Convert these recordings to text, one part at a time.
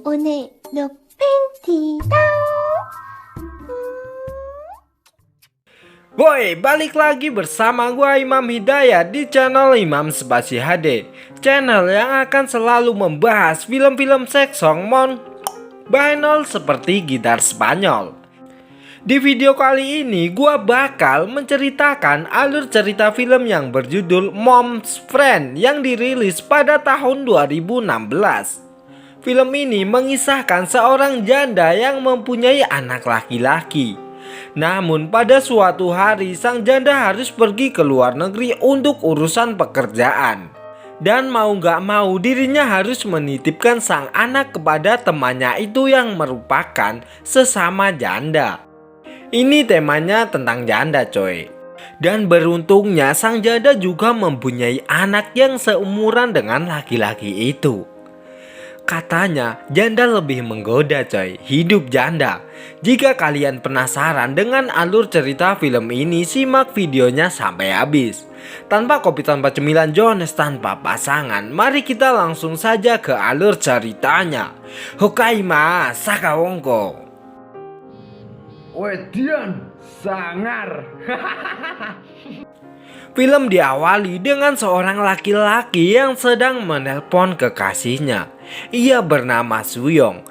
오늘도 팬티다. Woi, balik lagi bersama gua Imam Hidayat di channel Imam Spasi HD, channel yang akan selalu membahas film-film seksong Bahenol seperti gitar Spanyol. Di video kali ini gua bakal menceritakan alur cerita film yang berjudul Mom's Friend yang dirilis pada tahun 2016. Film ini mengisahkan seorang janda yang mempunyai anak laki-laki. Namun pada suatu hari sang janda harus pergi ke luar negeri untuk urusan pekerjaan. Dan mau gak mau dirinya harus menitipkan sang anak kepada temannya itu yang merupakan sesama janda. Ini temanya tentang janda coy. Dan beruntungnya sang janda juga mempunyai anak yang seumuran dengan laki-laki itu. Katanya janda lebih menggoda coy, hidup janda. Jika kalian penasaran dengan alur cerita film ini, simak videonya sampai habis. Tanpa kopi, tanpa cemilan, Jones tanpa pasangan, mari kita langsung saja ke alur ceritanya. Hokaima Sakawongko. Wedian sangar. Film diawali dengan seorang laki-laki yang sedang menelpon kekasihnya. Ia bernama Suyong.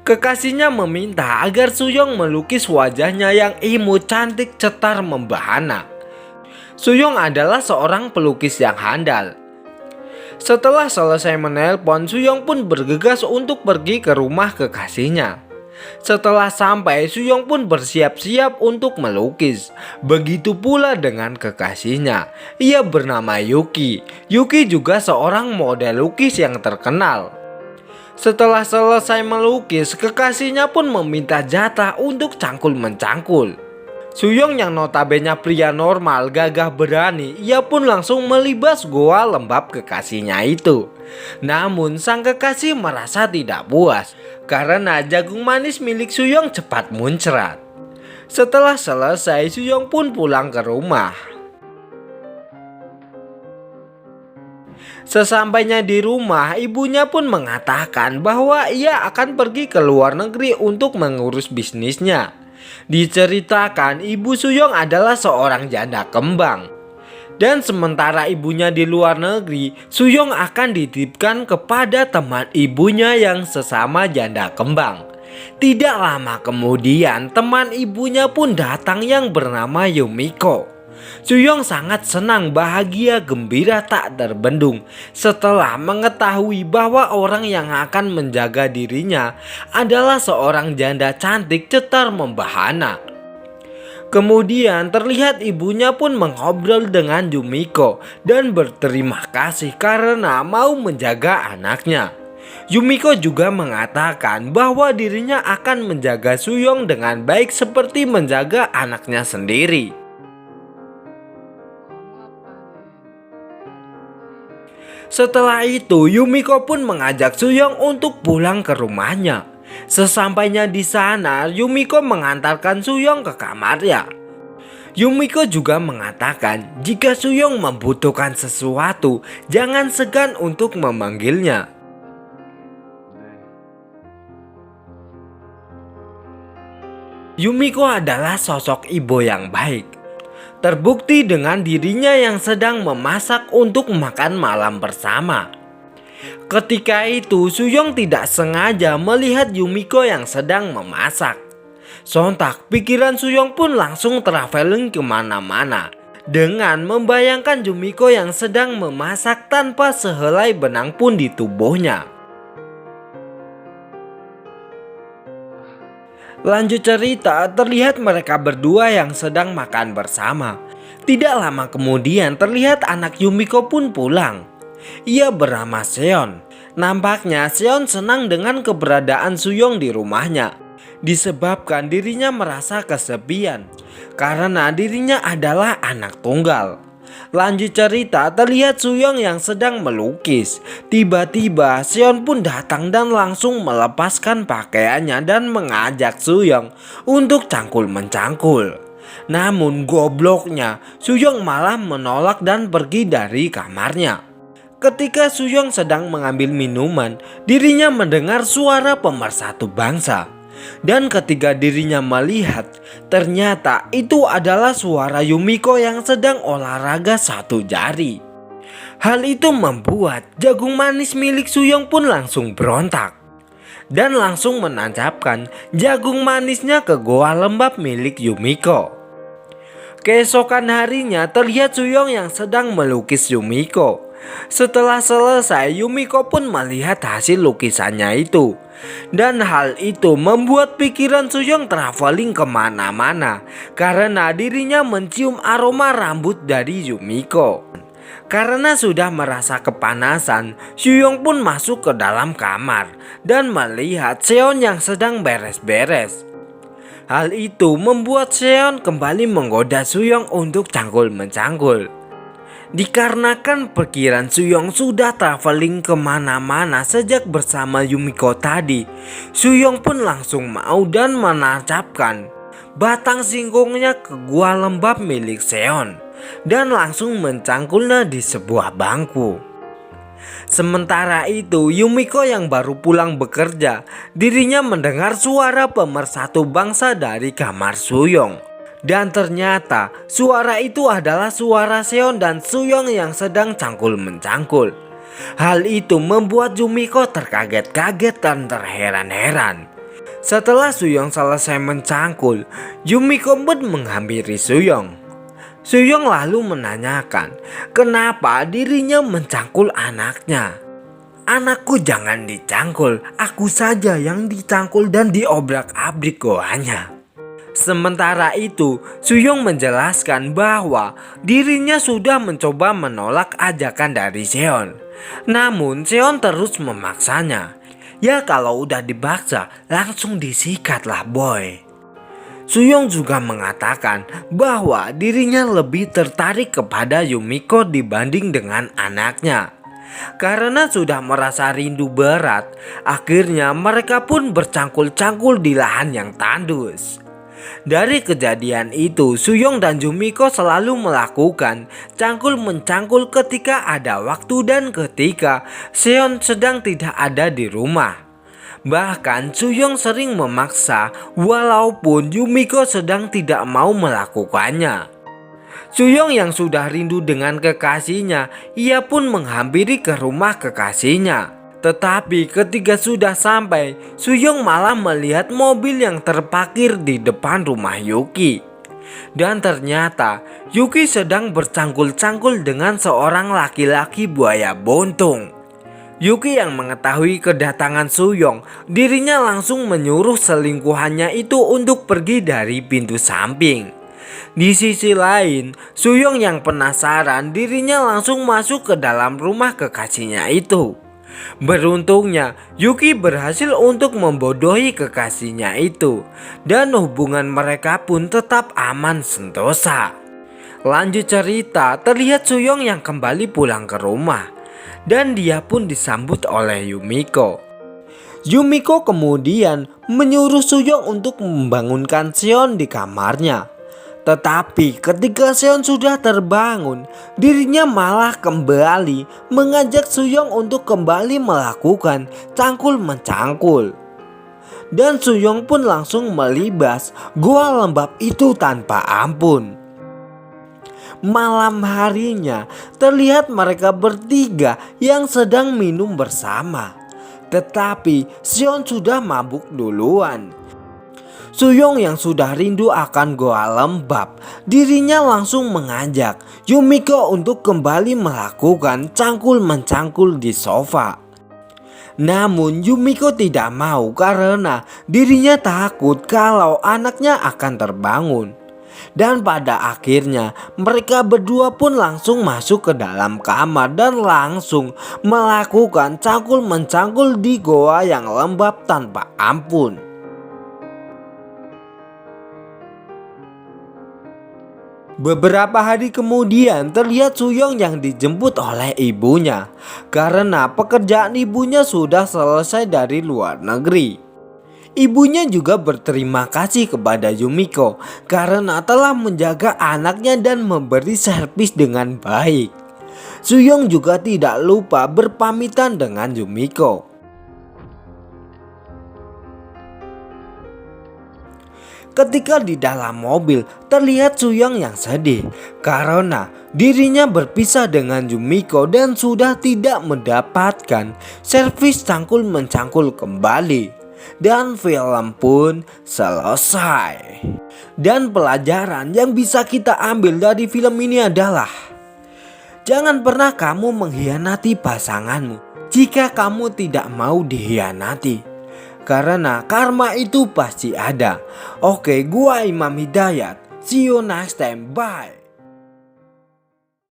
Kekasihnya meminta agar Suyong melukis wajahnya yang imut, cantik, cetar, membahana. Suyong adalah seorang pelukis yang handal. Setelah selesai menelpon, Suyong pun bergegas untuk pergi ke rumah kekasihnya. Setelah sampai, Suyong pun bersiap-siap untuk melukis. Begitu pula dengan kekasihnya. Ia bernama Yuki. Yuki juga seorang model lukis yang terkenal. Setelah selesai melukis, kekasihnya pun meminta jatah untuk cangkul-mencangkul. Suyong yang notabene pria normal, gagah berani, ia pun langsung melibas goa lembab kekasihnya itu. Namun sang kekasih merasa tidak puas karena jagung manis milik Suyong cepat muncrat. Setelah selesai, Suyong pun pulang ke rumah. Sesampainya di rumah, ibunya pun mengatakan bahwa ia akan pergi ke luar negeri untuk mengurus bisnisnya. Diceritakan ibu Suyong adalah seorang janda kembang. Dan sementara ibunya di luar negeri, Suyong akan dititipkan kepada teman ibunya yang sesama janda kembang. Tidak lama kemudian teman ibunya pun datang yang bernama Yumiko. Suyong sangat senang, bahagia, gembira tak terbendung setelah mengetahui bahwa orang yang akan menjaga dirinya adalah seorang janda cantik, cetar, membahana. Kemudian terlihat ibunya pun mengobrol dengan Yumiko dan berterima kasih karena mau menjaga anaknya. Yumiko juga mengatakan bahwa dirinya akan menjaga Suyong dengan baik seperti menjaga anaknya sendiri. Setelah itu, Yumiko pun mengajak Suyong untuk pulang ke rumahnya. Sesampainya di sana, Yumiko mengantarkan Suyong ke kamarnya. Yumiko juga mengatakan jika Suyong membutuhkan sesuatu, jangan segan untuk memanggilnya. Yumiko adalah sosok ibu yang baik. Terbukti dengan dirinya yang sedang memasak untuk makan malam bersama. Ketika itu Suyong tidak sengaja melihat Yumiko yang sedang memasak. Sontak pikiran Suyong pun langsung traveling kemana-mana dengan membayangkan Yumiko yang sedang memasak tanpa sehelai benang pun di tubuhnya. Lanjut cerita, terlihat mereka berdua yang sedang makan bersama. Tidak lama kemudian terlihat anak Yumiko pun pulang. Ia bernama Seon. Nampaknya Seon senang dengan keberadaan Suyong di rumahnya. Disebabkan dirinya merasa kesepian karena dirinya adalah anak tunggal. Lanjut cerita, terlihat Suyong yang sedang melukis. Tiba-tiba Seon pun datang dan langsung melepaskan pakaiannya dan mengajak Suyong untuk cangkul-mencangkul. Namun gobloknya, Suyong malah menolak dan pergi dari kamarnya. ketika Suyong sedang mengambil minuman, dirinya mendengar suara pemersatu bangsa. Dan ketika dirinya melihat, ternyata itu adalah suara Yumiko yang sedang olahraga satu jari. Hal itu membuat jagung manis milik Suyong pun langsung berontak dan langsung menancapkan jagung manisnya ke goa lembab milik Yumiko. Keesokan harinya terlihat Suyong yang sedang melukis Yumiko. Setelah selesai, Yumiko pun melihat hasil lukisannya itu. Dan hal itu membuat pikiran Suyong traveling kemana-mana karena dirinya mencium aroma rambut dari Yumiko. Karena sudah merasa kepanasan, Suyong pun masuk ke dalam kamar dan melihat Seon yang sedang beres-beres. Hal itu membuat Seon kembali menggoda Suyong untuk cangkul-mencangkul. Dikarenakan pikiran Suyong sudah traveling kemana-mana sejak bersama Yumiko tadi, Suyong pun langsung mau dan menancapkan batang singkongnya ke gua lembab milik Seon dan langsung mencangkulnya di sebuah bangku. Sementara itu, Yumiko yang baru pulang bekerja, dirinya mendengar suara pemersatu bangsa dari kamar Suyong. Dan ternyata suara itu adalah suara Seon dan Suyong yang sedang cangkul-mencangkul. Hal itu membuat Yumiko terkaget-kaget dan terheran-heran. Setelah Suyong selesai mencangkul, Yumiko pun menghampiri Suyong. Suyong lalu menanyakan kenapa dirinya mencangkul anaknya. Anakku jangan dicangkul, aku saja yang dicangkul dan diobrak-abrik goanya. Sementara itu, Suyong menjelaskan bahwa dirinya sudah mencoba menolak ajakan dari Seon. Namun Seon terus memaksanya. Ya kalau udah dipaksa, langsung disikatlah boy. Suyong juga mengatakan bahwa dirinya lebih tertarik kepada Yumiko dibanding dengan anaknya. Karena sudah merasa rindu berat, akhirnya mereka pun bercangkul-cangkul di lahan yang tandus. Dari kejadian itu, Suyong dan Yumiko selalu melakukan cangkul-mencangkul ketika ada waktu dan ketika Seon sedang tidak ada di rumah. Bahkan Suyong sering memaksa walaupun Yumiko sedang tidak mau melakukannya. Suyong yang sudah rindu dengan kekasihnya, ia pun menghampiri ke rumah kekasihnya. Tetapi ketika sudah sampai, Suyong malah melihat mobil yang terparkir di depan rumah Yuki. Dan ternyata Yuki sedang bercangkul-cangkul dengan seorang laki-laki buaya buntung. Yuki yang mengetahui kedatangan Suyong, dirinya langsung menyuruh selingkuhannya itu untuk pergi dari pintu samping. Di sisi lain, Suyong yang penasaran, dirinya langsung masuk ke dalam rumah kekasihnya itu. Beruntungnya, Yuki berhasil untuk membodohi kekasihnya itu, dan hubungan mereka pun tetap aman sentosa. Lanjut cerita, terlihat Suyong yang kembali pulang ke rumah. Dan dia pun disambut oleh Yumiko. Yumiko kemudian menyuruh Suyong untuk membangunkan Seon di kamarnya. Tetapi ketika Seon sudah terbangun, dirinya malah kembali mengajak Suyong untuk kembali melakukan cangkul-mencangkul. Dan Suyong pun langsung melibas goa lembab itu tanpa ampun. Malam harinya terlihat mereka bertiga yang sedang minum bersama. Tetapi Seon sudah mabuk duluan. Suyong yang sudah rindu akan goa lembab, dirinya langsung mengajak Yumiko untuk kembali melakukan cangkul-mencangkul di sofa. Namun Yumiko tidak mau karena dirinya takut kalau anaknya akan terbangun. Dan pada akhirnya mereka berdua pun langsung masuk ke dalam kamar dan langsung melakukan cangkul-mencangkul di goa yang lembab tanpa ampun. Beberapa hari kemudian terlihat Suyong yang dijemput oleh ibunya karena pekerjaan ibunya sudah selesai dari luar negeri. Ibunya juga berterima kasih kepada Yumiko karena telah menjaga anaknya dan memberi servis dengan baik. Suyong juga tidak lupa berpamitan dengan Yumiko. Ketika di dalam mobil, terlihat Suyong yang sedih karena dirinya berpisah dengan Yumiko dan sudah tidak mendapatkan servis cangkul-mencangkul kembali. Dan film pun selesai. Dan pelajaran yang bisa kita ambil dari film ini adalah jangan pernah kamu mengkhianati pasanganmu jika kamu tidak mau dikhianati. Karena karma itu pasti ada. Oke, gua Imam Hidayat. See you next time. Bye.